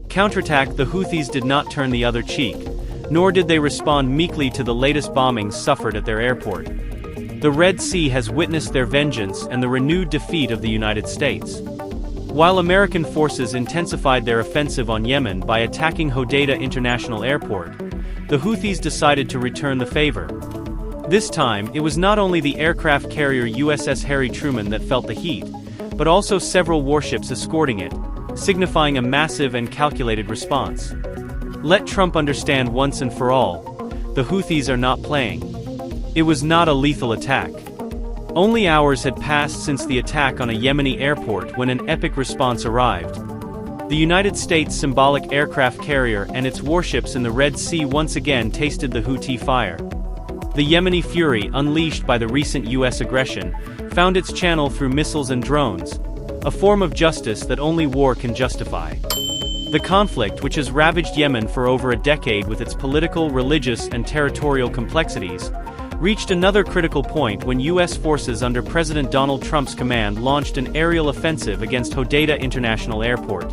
Counterattack. The Houthis did not turn the other cheek, nor did they respond meekly to the latest bombings suffered at their airport. The Red Sea has witnessed their vengeance and the renewed defeat of the United States. While American forces intensified their offensive on Yemen by attacking Hodeidah International Airport, the Houthis decided to return the favor. This time, it was not only the aircraft carrier USS Harry Truman that felt the heat, but also several warships escorting it, signifying a massive and calculated response. Let Trump understand once and for all, the Houthis are not playing. It was not a lethal attack. Only hours had passed since the attack on a Yemeni airport when an epic response arrived. The United States symbolic aircraft carrier and its warships in the Red Sea once again tasted the Houthi fire. The Yemeni fury, unleashed by the recent U.S. aggression, found its channel through missiles and drones, a form of justice that only war can justify. The conflict, which has ravaged Yemen for over a decade with its political, religious, and territorial complexities, reached another critical point when U.S. forces under President Donald Trump's command launched an aerial offensive against Hodeidah International Airport.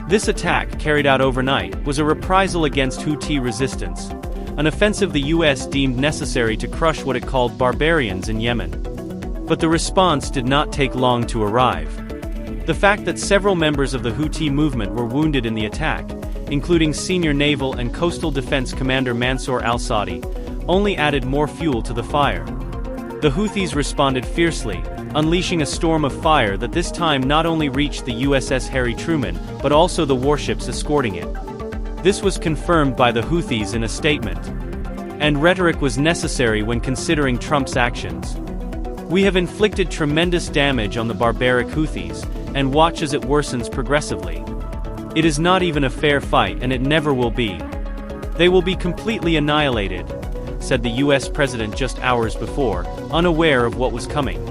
This attack, carried out overnight, was a reprisal against Houthi resistance, an offensive the U.S. deemed necessary to crush what it called barbarians in Yemen. But the response did not take long to arrive. The fact that several members of the Houthi movement were wounded in the attack, including senior naval and coastal defense commander Mansour al-Saadi, only added more fuel to the fire. The Houthis responded fiercely, unleashing a storm of fire that this time not only reached the USS Harry Truman, but also the warships escorting it. This was confirmed by the Houthis in a statement. And rhetoric was necessary when considering Trump's actions. We have inflicted tremendous damage on the barbaric Houthis, and watch as it worsens progressively. It is not even a fair fight, and it never will be. They will be completely annihilated, said the US president just hours before, unaware of what was coming.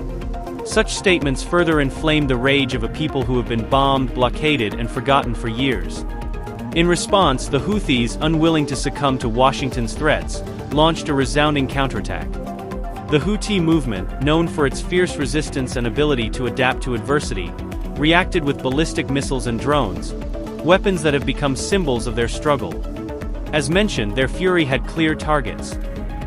Such statements further inflamed the rage of a people who have been bombed, blockaded, and forgotten for years. In response, the Houthis, unwilling to succumb to Washington's threats, launched a resounding counterattack. The Houthi movement, known for its fierce resistance and ability to adapt to adversity, reacted with ballistic missiles and drones, weapons that have become symbols of their struggle. As mentioned, their fury had clear targets: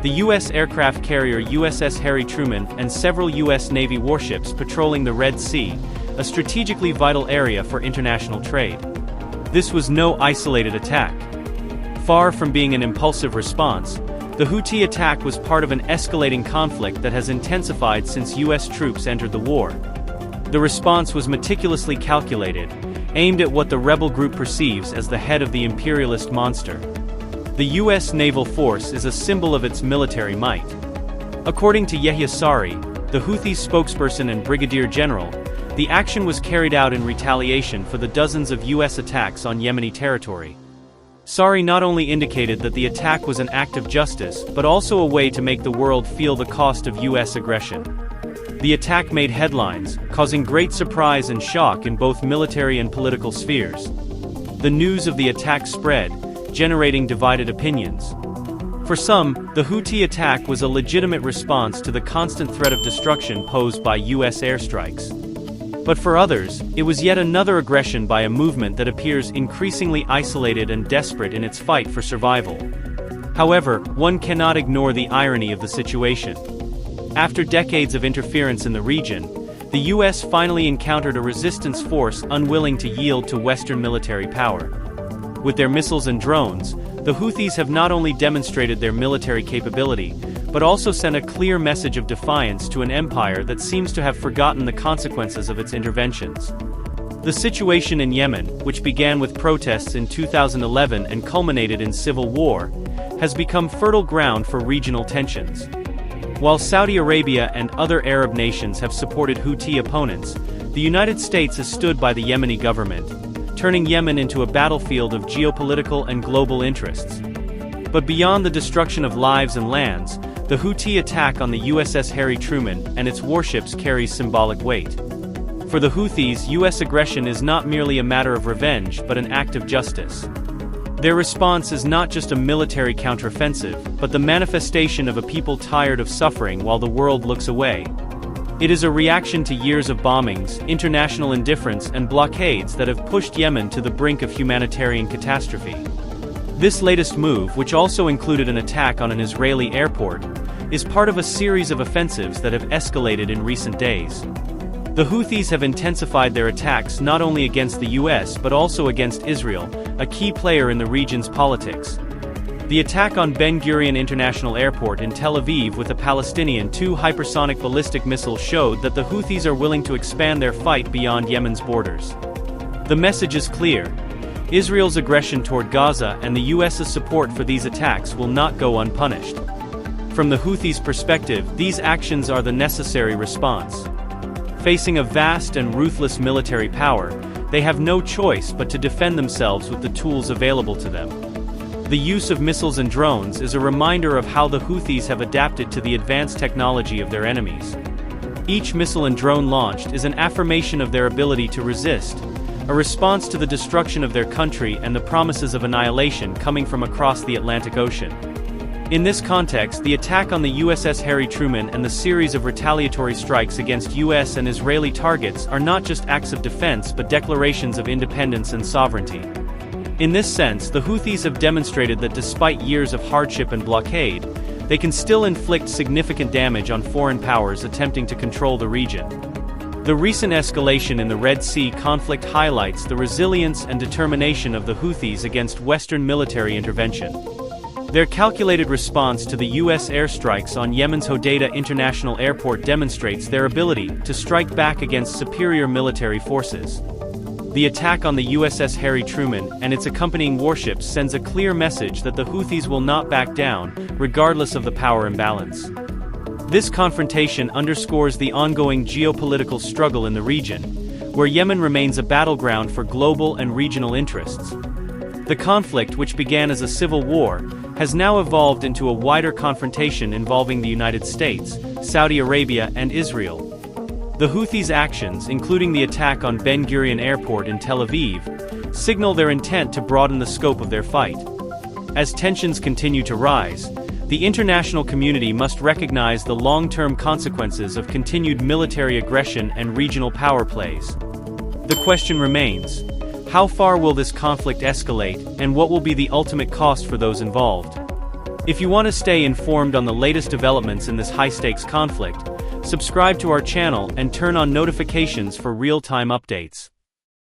the U.S. aircraft carrier USS Harry Truman and several U.S. Navy warships patrolling the Red Sea, a strategically vital area for international trade. This was no isolated attack. Far from being an impulsive response, the Houthi attack was part of an escalating conflict that has intensified since U.S. troops entered the war. The response was meticulously calculated, aimed at what the rebel group perceives as the head of the imperialist monster. The U.S. naval force is a symbol of its military might. According to Yahya Saree, the Houthi spokesperson and brigadier general, the action was carried out in retaliation for the dozens of U.S. attacks on Yemeni territory. Saree not only indicated that the attack was an act of justice, but also a way to make the world feel the cost of U.S. aggression. The attack made headlines, causing great surprise and shock in both military and political spheres. The news of the attack spread, generating divided opinions. For some, the Houthi attack was a legitimate response to the constant threat of destruction posed by U.S. airstrikes. But for others, it was yet another aggression by a movement that appears increasingly isolated and desperate in its fight for survival. However, one cannot ignore the irony of the situation. After decades of interference in the region, the U.S. finally encountered a resistance force unwilling to yield to Western military power. With their missiles and drones, the Houthis have not only demonstrated their military capability, but also sent a clear message of defiance to an empire that seems to have forgotten the consequences of its interventions. The situation in Yemen, which began with protests in 2011 and culminated in civil war, has become fertile ground for regional tensions. While Saudi Arabia and other Arab nations have supported Houthi opponents, the United States has stood by the Yemeni government, turning Yemen into a battlefield of geopolitical and global interests. But beyond the destruction of lives and lands, the Houthi attack on the USS Harry Truman and its warships carries symbolic weight. For the Houthis, U.S. aggression is not merely a matter of revenge but an act of justice. Their response is not just a military counteroffensive, but the manifestation of a people tired of suffering while the world looks away. It is a reaction to years of bombings, international indifference and blockades that have pushed Yemen to the brink of humanitarian catastrophe. This latest move, which also included an attack on an Israeli airport, is part of a series of offensives that have escalated in recent days. The Houthis have intensified their attacks not only against the US but also against Israel, a key player in the region's politics. The attack on Ben Gurion International Airport in Tel Aviv with a Palestinian two hypersonic ballistic missiles showed that the Houthis are willing to expand their fight beyond Yemen's borders. The message is clear. Israel's aggression toward Gaza and the US's support for these attacks will not go unpunished. From the Houthis' perspective, these actions are the necessary response. Facing a vast and ruthless military power, they have no choice but to defend themselves with the tools available to them. The use of missiles and drones is a reminder of how the Houthis have adapted to the advanced technology of their enemies. Each missile and drone launched is an affirmation of their ability to resist, a response to the destruction of their country and the promises of annihilation coming from across the Atlantic Ocean. In this context, the attack on the USS Harry Truman and the series of retaliatory strikes against US and Israeli targets are not just acts of defense but declarations of independence and sovereignty. In this sense, the Houthis have demonstrated that despite years of hardship and blockade, they can still inflict significant damage on foreign powers attempting to control the region. The recent escalation in the Red Sea conflict highlights the resilience and determination of the Houthis against Western military intervention. Their calculated response to the US airstrikes on Yemen's Hodeidah International Airport demonstrates their ability to strike back against superior military forces. The attack on the USS Harry Truman and its accompanying warships sends a clear message that the Houthis will not back down, regardless of the power imbalance. This confrontation underscores the ongoing geopolitical struggle in the region, where Yemen remains a battleground for global and regional interests. The conflict, which began as a civil war, has now evolved into a wider confrontation involving the United States, Saudi Arabia and Israel. The Houthis' actions, including the attack on Ben Gurion Airport in Tel Aviv, signal their intent to broaden the scope of their fight. As tensions continue to rise, the international community must recognize the long-term consequences of continued military aggression and regional power plays. The question remains: how far will this conflict escalate, and what will be the ultimate cost for those involved? If you want to stay informed on the latest developments in this high-stakes conflict, subscribe to our channel and turn on notifications for real-time updates.